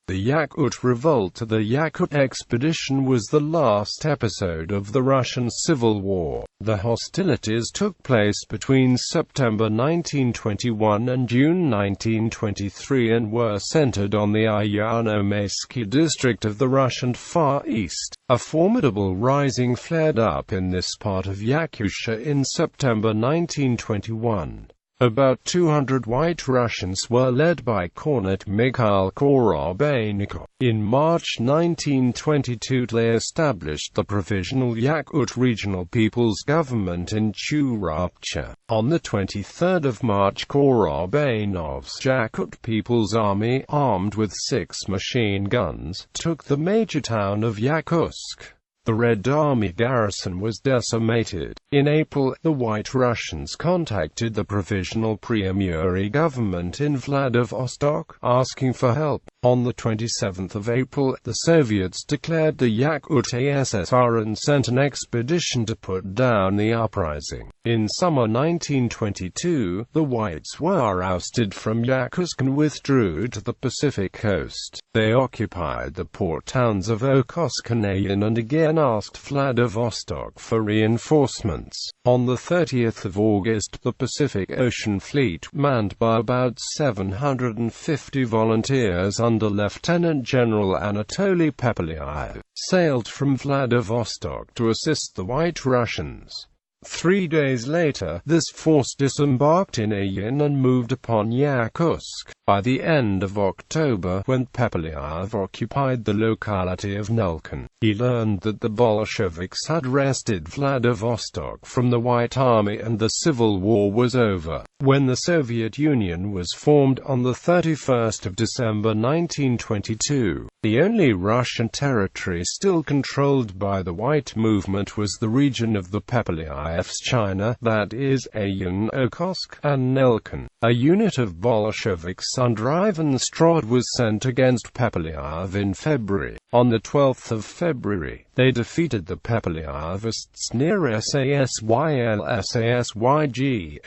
The Yakut revolt. The Yakut expedition was the last episode of the Russian Civil War. The hostilities took place between September 1921 and June 1923 and were centered on the Ayano-Maysky District of the Russian Far East. A formidable rising flared up in this part of Yakutia in September 1921. About 200 White Russians were led by Cornet Mikhail Korobeinikov. In March 1922 they established the Provisional Yakut Regional People's Government in Churapcha. On the 23rd of March, Korobeinikov's Yakut People's Army, armed with 6 machine guns, took the major town of Yakutsk. The Red Army garrison was decimated. In April, the White Russians contacted the Provisional Preliminary Government in Vladivostok, asking for help. On the 27th of April, the Soviets declared the Yakutia SSR and sent an expedition to put down the uprising. In summer 1922, the Whites were ousted from Yakutsk and withdrew to the Pacific coast. They occupied the port towns of Okosk and Ayan and again asked Vladivostok for reinforcements. On the 30th of August, the Pacific Ocean Fleet, manned by about 750 volunteers under Lieutenant General Anatoly Pepelyaev, sailed from Vladivostok to assist the White Russians. 3 days later, this force disembarked in Ayan and moved upon Yakutsk. By the end of October, when Pepelyaev occupied the locality of Nelkin, he learned that the Bolsheviks had wrested Vladivostok from the White Army and the Civil War was over. When the Soviet Union was formed on the 31st of December 1922, the only Russian territory still controlled by the White movement was the region of the Pepelyaev's China, that is, Ayan, Okosk, and Nelkin. A unit of Bolsheviks under Ivan Strod was sent against Pepelyaev in February. On the 12th of February, they defeated the Pepelyaevists near Sasyl-Sasyg.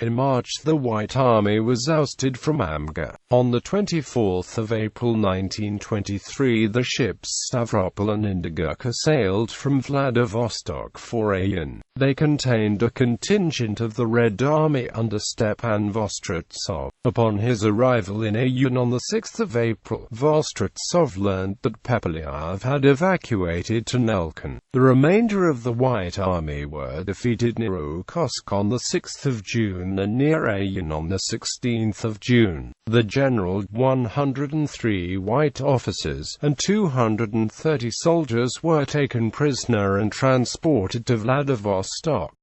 In March, the White Army was ousted from Amga. On the 24th of April 1923, the ships Stavropol and Indigirka sailed from Vladivostok for Ayan. They contained a contingent of the Red Army under Stepan Vostritsov. Upon his arrival in Ayan on the 6th of April, Vostritsov learned that Pepelyaev had evacuated to Nelkin. The remainder of the White Army were defeated near Okosk on the 6th of June and near Ayan on the 16th of June. The general, 103 white officers, and 230 soldiers were taken prisoner and transported to Vladivostok.